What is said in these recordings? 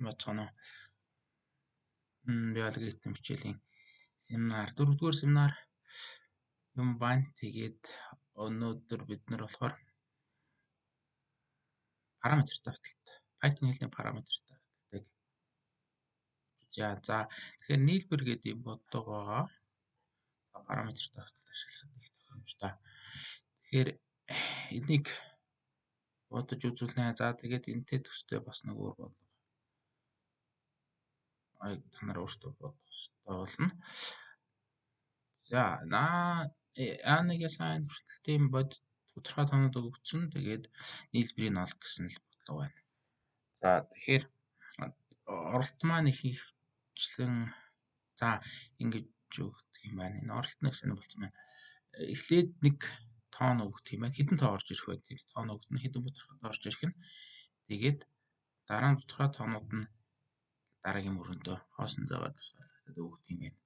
Мэдгэнэ. Биологийн хичээлийн семинар 4-р семинар юм байна. Тэгээд өнөөдөр бид нар болохоор параметр давталт, Python хэлний параметр давталтыг за тэгэхээр нийлбэр гэдэг юм бодлого байгаа. Параметр давталт ашиглах их тохиромжтой. Тэгэхээр энийг бодож үзүүлнэ. За тэгээд энэтэй төстэй бас нэг өөр бодлого. Та нар өөрсдөө бодох хэрэгтэй болно. За A1 сайн хүртэлтийн бодит тодорхой тоонууд өгөгдсөн. Тэгээд нийлбэрийг олох гэсэн л бодлого байна. За тэгэхээр оролт маань их хвчлэн за ингэж өгдөг юм байна. Энэ оролт нэг сонир болсон байна. Эхлээд нэг тоон өгдөг юм байна. Хэдэн тоо орж ирэх вэ? Тэр тоон өгдөн хэдэн тодорхой орж ирэх нь. Тэгээд дараа нь тодорхой тоонууд нь дараагийн мөрөндөө хоосон заагаар тусгаарлагдаад өгдөг юм байна.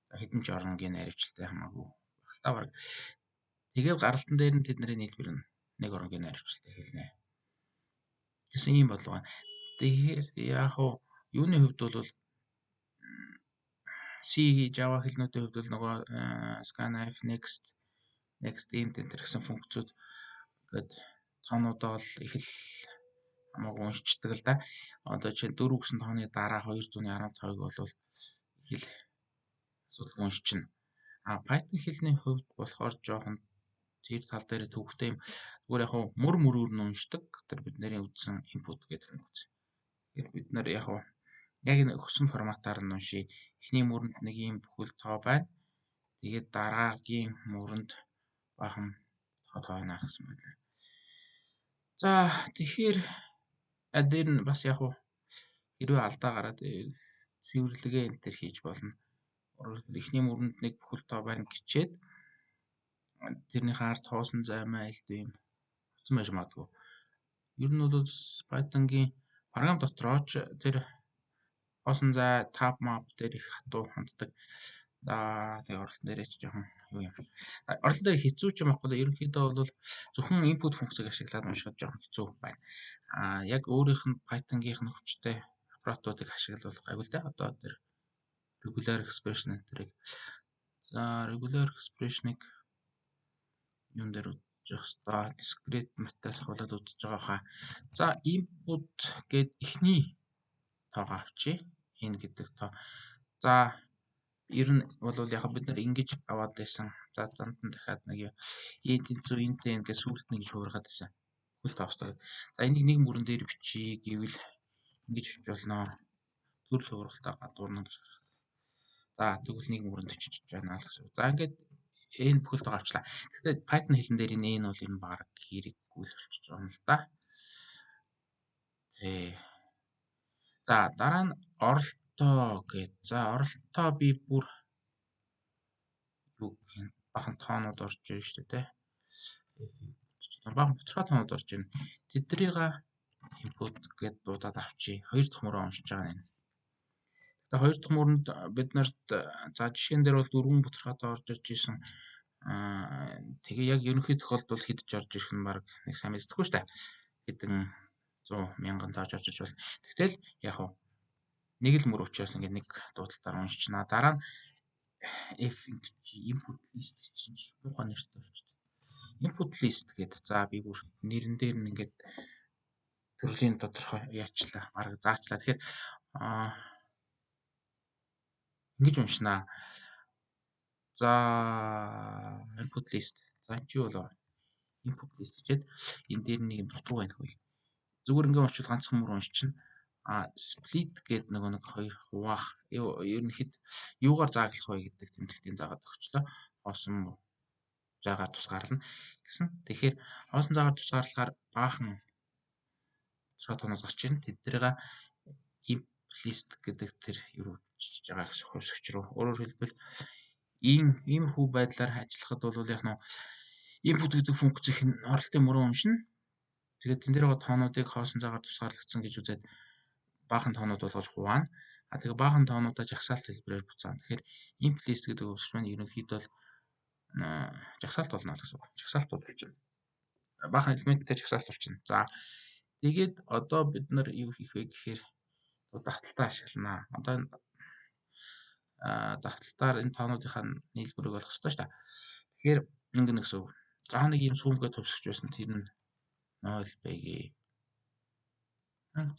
За хэдэн ч оронгийн наривчлалтай хамаагүй багтаа баг. Тэгээд гаралтан дээр нь тэдний нийлбэр нь нэг оронгийн наривчлалтай хэлнэ. Гэсэн ийм бодлого байна. Тэгэхээр яг уу юуны хувьд бол C Java хэлнүүдийн хувьд бол нөгөө scanf next int энэ гэсэн функцүүд гээд тоонуудаа бол их л хамаагүй уншчихдаг л да. Одоо чинь 4 гэсэн тооны дараа 215-ыг бол их л асуудал уншчихна. Python хэлний хувьд болохоор жоохон тэр тал дээр төвхтэй юм. Зүгээр яг хуу мөрөөр нь уншдаг. Тэр бидний үзсэн input гэдэг функц. Тэгэхээр бид нар яг хуу яг энэ өгсөн форматаар нь уншия. Эхний мөрөнд нэг юм бүхэл тоо байна. Тэгээд дараагийн мөрөнд бахан тоо байна гэсэн байна. За тэгэхээр дээр нь бас яг хуу хэрвээ алдаа гараад цэвэрлэгээ энэ төр хийж болно. Эхний мөрөнд нэг бүхэл тоо байна гэчээд тэрнийхээ ард хоосон займаа илт юм утсан байж магадгүй. Ер нь бол Python-гийн програм дотроо ч тэр хоосон зай tab map дээр их хатуу ханддаг. За тэгээ оролтон дээрээ ч жоохон юу юм. Оролтон дээр хэцүү ч юм аахгүй. Ерөнхийдөө бол зөвхөн input функцийг ашиглаад уншихад жоохон хэцүү байна. Яг өөрийнх нь Python-гийнх нь хүчтэй аппаратуудыг ашиглавал гайгүй л дээ. Одоо тэр regular expression энтерийг за regular expression-ыг юун дээр үзэж явах хэвээр discrete math-аас хавуулаад үзэж байгаа хаа. За input гээд эхний тоогоо авчи. Энэ гэдэг тоо. За ер нь бол яг бид нар ингэж аваад байсан. За занд нь дахиад нэг тэнцүү энтэй ингээд сүулт нэг хуургаад байсан. Бүхэл тоостой. За энийг нэг мөрөн дээр бичиж гэвэл ингэж бичиж болно. Төрөл хууралтаа гадуурна гэж. За тэгвэл нэг мөрөнд очиж байна л гэсэн. За ингээд энэ бүхэл тоо авчлаа. Тэгэхээр Python хэлэн дээр энэ бол юм баг хэрэггүй л болчих жоом л да. За дараа нь оролтоо гэж. За оролтоо би бүр юу гэх бахан тоонууд орж ирж шүү дээ. Бахан тодорхой тоонууд орж ирнэ. Тэднийг input гэдээ дуудаад авчи. Хоёр дахь мөрөө уншиж байгаа юм. Тэгээ хоёр дахь мөрөнд бид нарт за жишээн дээр бол 4 тодорхой тоо орж ирж исэн. Тэгээ яг ерөнхий тохиолдолд хидж орж ирэх нь баг нэг сайн мэддэхгүй шүү дээ. Хэдэн 100 мянган тааж орж ирж байна. Тэгтэл яг хуу нэг л мөр учраас ингээд нэг дуудалтаар уншчихна. Дараа нь f input list чинь муухай нэртэй болчихсон. Input list гэдэг. За би бүр нэрэн дээр нь ингээд төрлийн тодорхой яачлаа. Арга заачлаа. Тэгэхээр ингэж уншнаа. За input list. За чи болоо. Input list гэхэд энэ дээр нэг юм дутуу байна хөөе. Зүгээр ингээд уншвал ганцхан мөр уншчихна. Split гэдэг нэг хоёр хуваах. Ерөнхийд юугаар зааглах вэ гэдэг тэмдэгтийн заагаад өгчлөө. Хоосон заагаар тусгаарлана гэсэн. Тэгэхээр хоосон заагаар тусгаарлахаар баахан тоноос гарч ирнэ. Тэднийг input list гэдэг тэр юу бичиж байгаа гэсэн хөвсгч рүү. Өөрөөр хэлбэл иймэрхүү байдлаар ажиллахад бол яг нь input гэдэг функцийн оролтын мөрөө уншина. Тэгээд тэн дээр байгаа тоонуудыг хоосон заагаар тусгаарлагдсан гэж үзээд баахан тоонууд болгож хуваана. Тэгээ баахан тоонуудаа жагсаалт хэлбэрээр буцаана. Тэгэхээр input list гэдэг үгс маань ерөнхийдөө жагсаалт болно гэсэн үг. Жагсаалт болж байна. Баахан элементтэй жагсаалт болчихно. За тэгээд одоо бид нар юу хийх вэ гэхээр давталтаа ашиглана. Одоо давталтаар энэ тоонуудынхаа нийлбэрийг олох хэрэгтэй шүү дээ. Тэгэхээр ингэнэ гэсэн үг. За нэг юм сүүмгээ төвсгч байсан тэр нь 0 байгээ.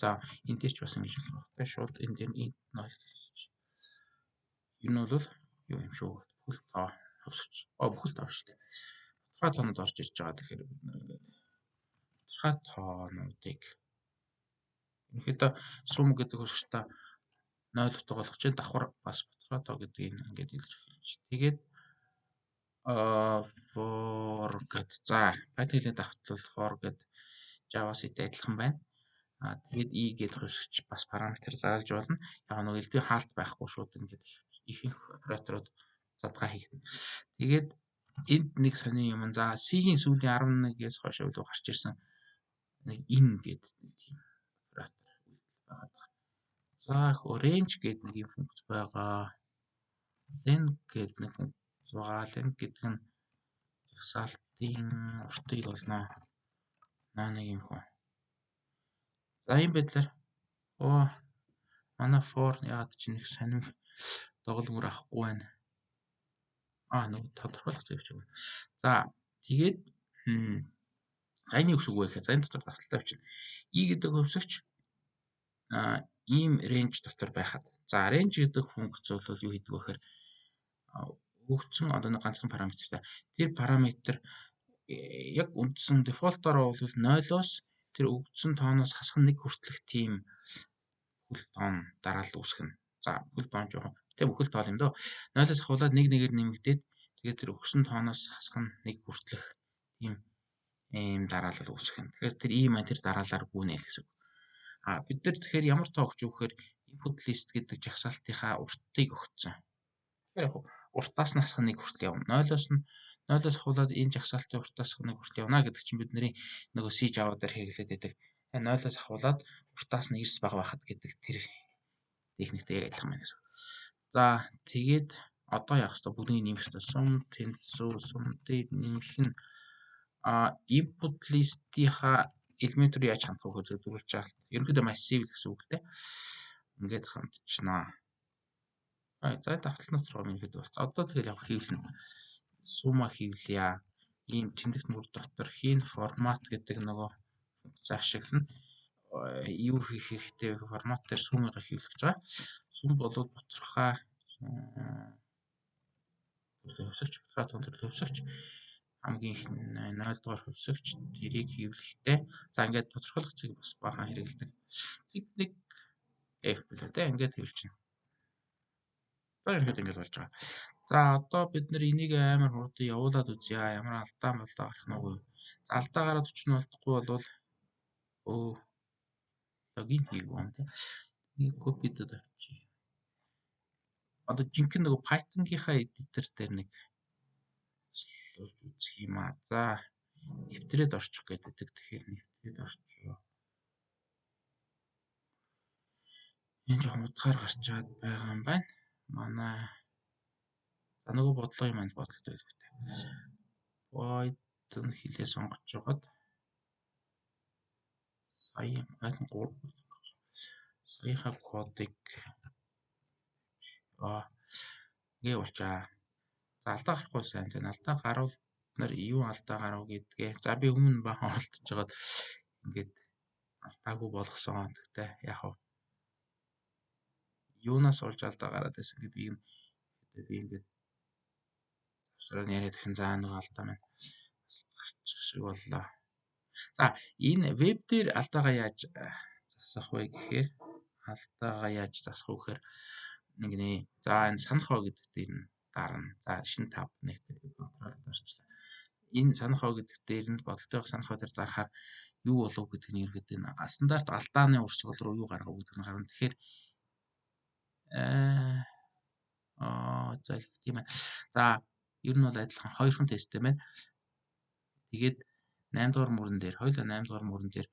За энэ дээр ч бас ингэж болох байна. Шууд энэ дээр int 0. Энэ бол юу юм шүү. Бүхэл тоо төвсгч. Бүхэл тоо шүү дээ. Тодорхой тоонууд орж ирж байгаа. Тэгэхээр бид нар ингээд тодорхой тоонуудыг ерөнхийдөө сум гэдэг хөсөлтөд 0 утга болгож чинь давхар бас тодорхой тоо гэдгийг ингээд илэрхийлж. Тэгээд for гэд. За Python-ийн давтал бол for гэд JavaScript адилхан байна. Тэгээд i гэдэг хөсөлч бас параметр зааж болно. Яг нэг элдвийн хаалт байхгүй шууд ингээд ихэнх операторууд задгаа хийгдэнэ. Тэгээд энд нэг сони юм. За C-ийн сүүлийн 11-ээс хойш илүү гарч ирсэн нэг in гэдэг нэг тийм оператор байгаа. За range гэдэг нэг юм функц байгаа. Len гэдэг нэг функц байгаа. Len гэдэг нь жагсаалтын уртыг олно. Нэг юм хөө. За ийм байдлаар манай for яад чи нэг сонирм доголмөр авахгүй байна. Нэг тодорхойлох зэрэг юм. За тэгээд энэ юу гэсэн үг вэ гэхээр энэ дотор давталтай бичнэ. I гэдэг хөвсөгч ийм range дотор байхад. За range гэдэг функц бол юу хийдэг вэ гэхээр өгсөн одоо нэг ганцхан параметртай. Тэр параметр яг үндсэн дефолтоор бол 0-оос тэр өгсөн тооноос хасах нэг хүртэлх тийм бүхэл тоон дараалал үүсгэнэ. За бүхэл тоон жоохон тэг бүхэл тоол юм дөө. 0-оос ахуулаад нэгээр нэмэгдээд тэгээд тэр өгсөн тооноос хасах нь нэг хүртэлх ийм дараалал үүсгэнэ. Тэгэхээр тэр маань тэр дараалалаар гүнэл гэсэн үг. Бид нар тэгэхээр ямар тоо өгч өгөхээр input list гэдэг жагсаалтынхаа уртыг өгцөн. Тэгэхээр яг уртаас нь хасах нэг хүртэл явна. 0-оос ахуулаад энэ жагсаалтын уртаас нэг хүртэл явна гэдэг чинь бидний нөгөө C Java дээр хэрэглээд байдаг. 0-оос ахуулаад уртаас нь эрс бага байхад гэдэг тэр техниктэй адилхан байна гэсэн. За тэгээд одоо яах вэ? Бүгднийг нэмэх хэрэгтэй. Сум тэнцүү сумдыг нэмэх нь input list-ийнхаа элементүүд яаж хандах вэ гэж зөвлөж байгаа. Ерөнхийдөө massive гэсэн үг л дээ. Ингээд хандчихнаа. За давталтнаас руу ерөнхийдөө бол. Одоо тэгэл яг хийлнэ. Сума хийлье. Ийм тэмдэгт мөр дотор хийн формат гэдэг нөгөө функц ашиглана. Юу хийх хэрэгтэй вэ? Формат дээр сумыг хийлгэж байгаа. Сум болоод тодорхой хөвсөгч хамгийн их 0 дугаар хөвсөгч тэрийг хийвлэхтэй. За ингээд тодорхойлох цэг бас баахан хэрэгэлдэг. Нэг F билээ ингээд хийвлчихнэ. Ингээд болж байгаа. За одоо бид нэр энийг амар хурдан явуулаад үзье. Ямар алдаа гарах нь уу? Алдаа гараад өчнө болдохгүй болвол логин хийв юм тий. Нэг копидод авчи. Одоо жинхэнэ нөгөө Python-гийнхаа editor дээр нэг үзэх юм аа. За нэвтрээд орчих гэдэг. Тэгэхээр нэвтрээд орчоо. Энэ жоохон утгаар гарчаад байгаа юм байна. Манай нөгөө бодлогын маань бодолтой байдаг. Python хэлээ сонгож жагаад Python 3 саяхан кодыг ингээ болчаа. За алдаа гарахгүй сайн тийм алдаа гарвал нар юу алдаа гарав гэдгээ. За би өмнө бахан оролдож жагаад ингээд алдаагүй болгосон. Тэгтээ яг хав юунаас олж алдаа гараад байсан гэдгийг би ингээд завсраар яриад гэх юм. За нэг алдаа маань гарчих шиг боллоо. За энэ веб дээр алдаагаа яаж засах вэ гэхээр нэг нэ. За энэ санахоо гэдэг дээр нь дарна. За шинэ тав нэг гэдэг контрол дарчлаа. Энэ санахоо гэдэг дээр нь бодолтойгоо санахоо дээр дарахаар юу болов гэдэг нь ерөөдөө стандарт алдааны урсгал руу юу гаргав гэдэг нь гарна. Тэгэхээр за тийм ээ. За ер нь бол адилхан хоёрхан тесттэй байна. Тэгээд 8 дугаар мөрөн дээр хоёулаа 8 дугаар мөрөн дээр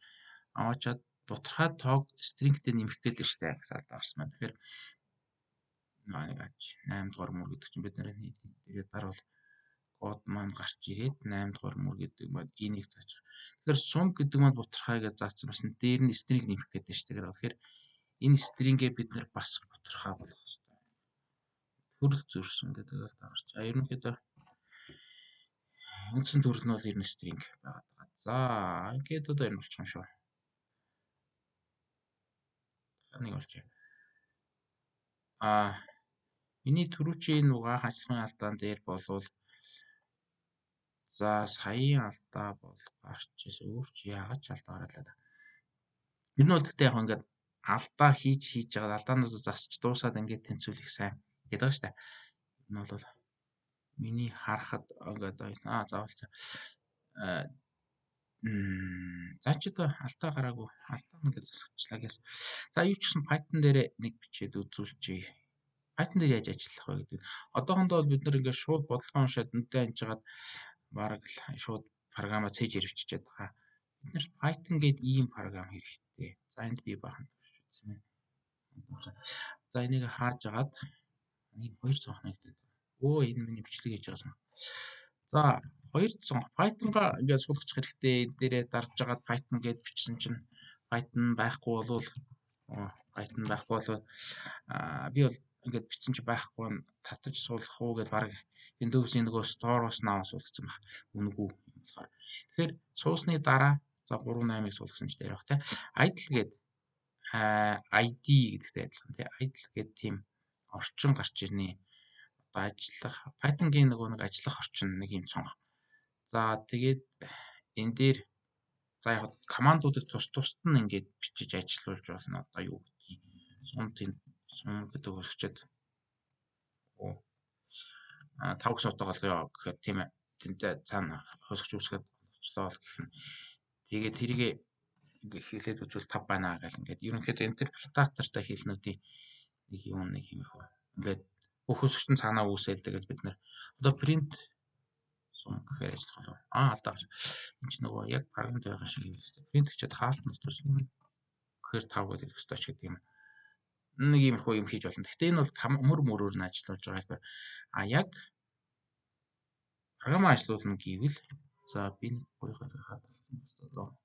аваачаад тодорхой тоог stringтэй нэмэх гэдэг штэ гэсэн алдарсан байна. Тэгэхээр 8 дугаар мөр гэдэг чинь бид нэр дарвал код маань гарч ирээд 8 дугаар мөр гэдэг маань энийг заачих. Тэгэхээр sum гэдэг маань бутархай гэж заасан юмсан дээр нь string нэмэх гэдэг шүү. Тэгэхээр энэ string-гээ бид нэр бас бутархай болгох хэрэгтэй. Төрөл зөрсөн гэдэг л дагаарч. Ерөнхийдөө үндсэн төрөл нь бол ер нь string байгаа. За ингээд одоо энэ болчих юм шүү. Нэг болчих. Миний түрүүчийн нугаах ажлын алдаан дээр болвол за саяын алдаа бол гарч ирсэн. Өөр чи яагаад ч алдаа гаргалаа. Энэ бол гэхдээ яг ингээд алдаа хийж байгаа алдаануудаа засч дуусаад ингээд тэнцвүүлэх сайн гэдэг байгаа шүү дээ. Энэ бол миний харахад ингээд заавал за ч одоо алдаа гараагүй алдаа ингээд засагчлаа гэсэн. За юу ч гэсэн Python дээр нэг бичээд үзүүлчихье. Python дээр яаж ажиллах вэ гэдэг. Одоохондоо бол бид нэр ингээд шууд бодлого уншаад нүдэ анжгаад бараг л шууд програмаа цээж ирвчихэд байгаа. Бид нарт Python гэдэг ийм програм хэрэгтэй. За энд би баахан турш үзсэн байна. За энийг хааж агаад нэг 2 цонх нэгдээд. Энэ миний бичлэг хийж байгаа сан. За 2 цонх Python-га ингээд суулгачих хэрэгтэй. Энэ дээрээ дарж агаад Python гэж бичсэн чинь Python байхгүй болвол би бол ингээд бичсэн чи байхгүй нь татаж суулгах уу гэдээ баг Windows-ийн нөгөө store-оос наваа суулгацсан баг. Үнэгүй юм болохоор. Тэгэхээр суусны дараа за 3.8-ыг суулгасан ч дээр баг те. Idle гэдэг ID гэдэгтэй адилхан те. Idle гэдэг тийм орчин гарч ирнэ. Одоо ажиллах Python-гийн нөгөө нэг ажиллах орчин нэг юм цонх. За тэгээд энэ дээр за яг командуудыг тусад нь ингээд бичиж ажиллуулж болно. Одоо юу гэдгийг сум гэдэг өсчээд 5 гэсэн утга болгоё гэхэд тийм ээ. Тэнтэй цаана хөөсгч үсгээд болчихлоо л гэх юм. Тэгээд тэрийгээ хийлээд үзвэл 5 байна гэл ингээд ерөнхийдөө интерпретатортай хэлнүүдийн нэг юм их ингээд бүх хөөсгчтэн цаанаа үүсэл тэгэл бид нэр одоо print сум гэхээр ажиллах болов. Алдаа. Энд ч нөгөө яг програмд байгаа шиг юм шүү дээ. Print гэчихэд хаалт нутгарсан. Тэгэхээр 5 гэдэг хэвчээ ч гэдэг юм. Нэг юм хөө юм хийж болно. Гэхдээ энэ бол мөрөөр нь ажиллаж байгаа хэлбэр. Яг програм ажиллуулна гэвэл за би нэг гоёхоо хадгалсан байна.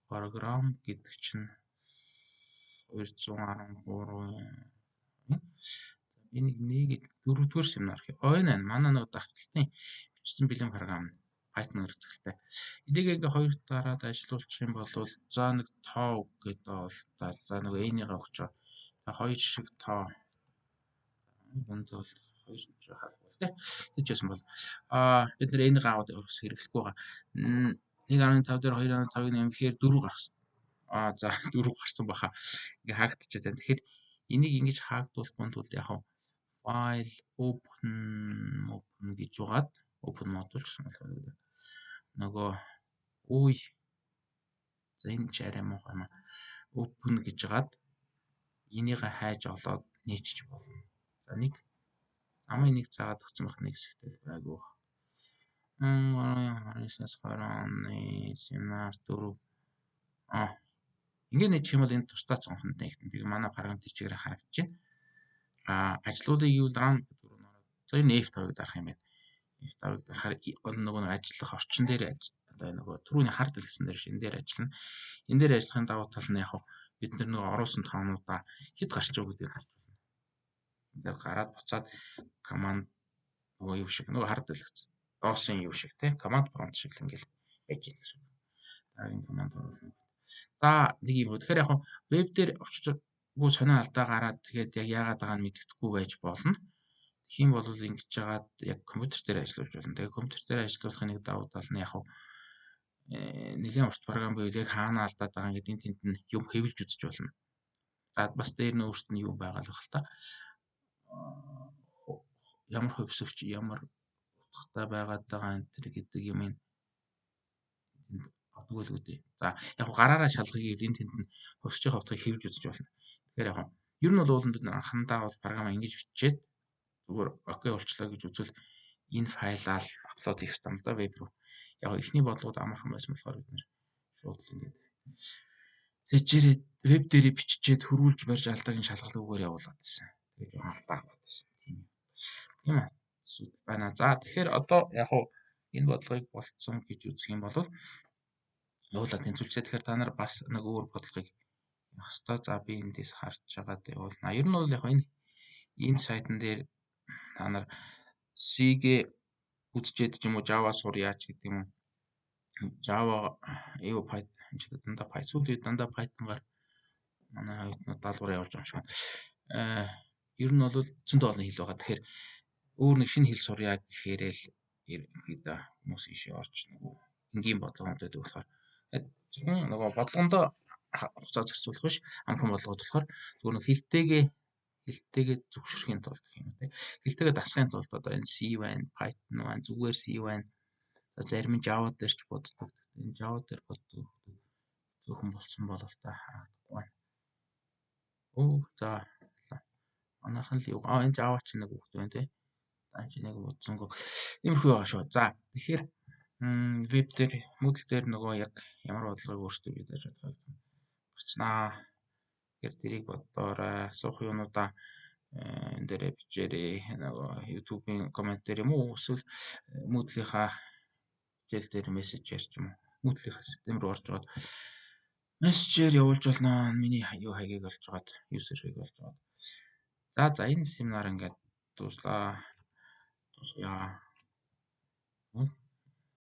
Програм гэдэг чинь 213 энийг нэгэд 4-р семинар гэх. Энэ манай нэг дагталтын бичсэн бэлэн програм Python хэрэгцээтэй. Энийг ингээ хоёр дараад ажиллуулчих юм бол за нэг тоо гэдэг бол за нэг n-ийг өгч байгаа. Хоёр шиг тоо. Энд бол хоёр шиг хаалгавал тий. Тэжсэн бол бид нэр n-ийг аваад хэрэглэхгүй байгаа. 1.5 дээр 2.5-ыг нэмэхээр 4 гарсан. За 4 гарсан баха. Ингээ хаагдчихад байна. Тэгэхээр энийг ингэж хаагдуулсан тулд яг file open гэж угаад open module гэсэн байна. Нөгөө за энэ ч арай муухай юм. Open гэж жагаад энийг хайж олоод нээчих болно. За нэг амын нэг заагаад өгсөн байх нэг хэсэгтэй байгуу. 19-с 20 оны семинар 4 ингээд нээчих юм бол энэ тусдаа цонхонд нэгтэн. Би манай програм дээр чигээр харагдаж байна. Ажлуулыг юу ран гэдэг нь ороод. За энэ F5-ыг дарах юм байна. F5-ыг дарахаар нөгөө нэг ажиллах орчин дээр одоо нөгөө түрүүний хард хэлсэн дээр шин дээр ажиллана. Энэ дээр ажиллахын давуу тал нь яг бид нар нөгөө оруулсан тоонуудаа хэд гарч байгаа гэдгийг харж байна. Ингээд гараад буцаад команд нөгөө юу шиг нөгөө хард хэлсэн. Доосын юу шиг те команд prompt шиг л ингээд байж байна гэсэн. Дараагийн команд оруулна. За нэг юм. Тэгэхээр яг веб дээр очиж сонио алдаа гараад тэгээд яг яагаад байгааг нь мэддэхгүй байж болно. Тэгэх юм бол ингэж жагаад яг компьютер дээр ажиллаж болно. Тэгээд компьютер дээр ажиллуулахын нэг давуу тал нь яг нэлийн урт програм байвал яг хаана алдаад байгаа гэдэг энэ тэнд нь юм хэвлж үзэж болно. За бас дээр нь өөрт нь юу байгаа л байх л та. Ямар хөвсөгч ямар утгатай байгаад байгаа энэ төр гэдэг юм ин авдаггүй л үүдээ. За яг гараараа шалгахыг энэ тэнд нь хөвсөж байгаа утгыг хэвлж үзэж болно. Тэгэхээр яг ер нь бол бид анхандаа бол програмаа ингэж бичээд зүгээр окей болчлоо гэж үзвэл энэ файлаа л аплод хийх юм да веб руу. Яг эхний бодлогод амархан байсан болохоор бид нэр шууд л ингэж зэжээрээ веб дээр биччихээд хөрвүүлж барьж алдаагийн шалгалгүйгээр явуулаад байсан. Тэгээд жоохон алдаа гараад байсан. Тийм ээ. асуудал байна. За тэгэхээр одоо яг уу энэ бодлогыг болцсон гэж үзэх юм бол явуулаад тэнцвэрчээ. Тэгэхээр та нар бас нэг өөр бодлогыг явах хэрэгтэй. За би эндээс харж байгаад явуулнаа. Ер нь бол яг энэ сайтн дээр та нар C-гээ үзчихэд ч юм уу Java сурья ч гэдэг юм уу. Java юу Python ч гэдэг дандаа Python сүүлийн дандаа Python-гаар манай хоёртнууд даалгавар явуулж байгаа юм шиг байна. Ер нь бол зөндөө олон хэл байгаа. Тэгэхээр өөр нэг шинэ хэл сурья гэхээр л ерөнхийдөө хүмүүс ийшээ орж нөгөө энгийн бодлогонд байдаг болохоор зөвхөн нөгөө бодлогондоо хугацаа зарцуулах биш амархан болгоод болохоор зөвхөн нэг хэлтэйгээ зөвшөөрөхийн тулд гэх юм те. Хэлтэйгээ дасахын тулд одоо энэ C байна, Python байна, зүгээр C байна. За зарим нь Java дээр ч боддог. Энэ Java дээр боддог зөвхөн болсон бол та харагдахгүй байна. За манайхан л юу энэ Java ч нэг үгт байна те. Даанч нэг бодсонгүй. Иймэрхүү байгаа шүү. За тэгэхээр веб дээр Moodle дээр нөгөө яг ямар бодлогыг өөрсдөө бий зааж бодох юм. Болцнаа. Тэгэхээр тэрийг бодоорой. Асуух юмудаа энэ дээрээ бичээрэй. Нөгөө YouTube-ийн коммент дээр юм уу эсвэл Moodle-ийнхаа хичээл дээр мессежээр ч юм уу. Moodle-ийнхаа систем рүү орж аваад мессежээр явуулж болно. Миний юу хаягийг олж аваад user-ыг олж аваад. За энэ семинар ингээд дуслаа.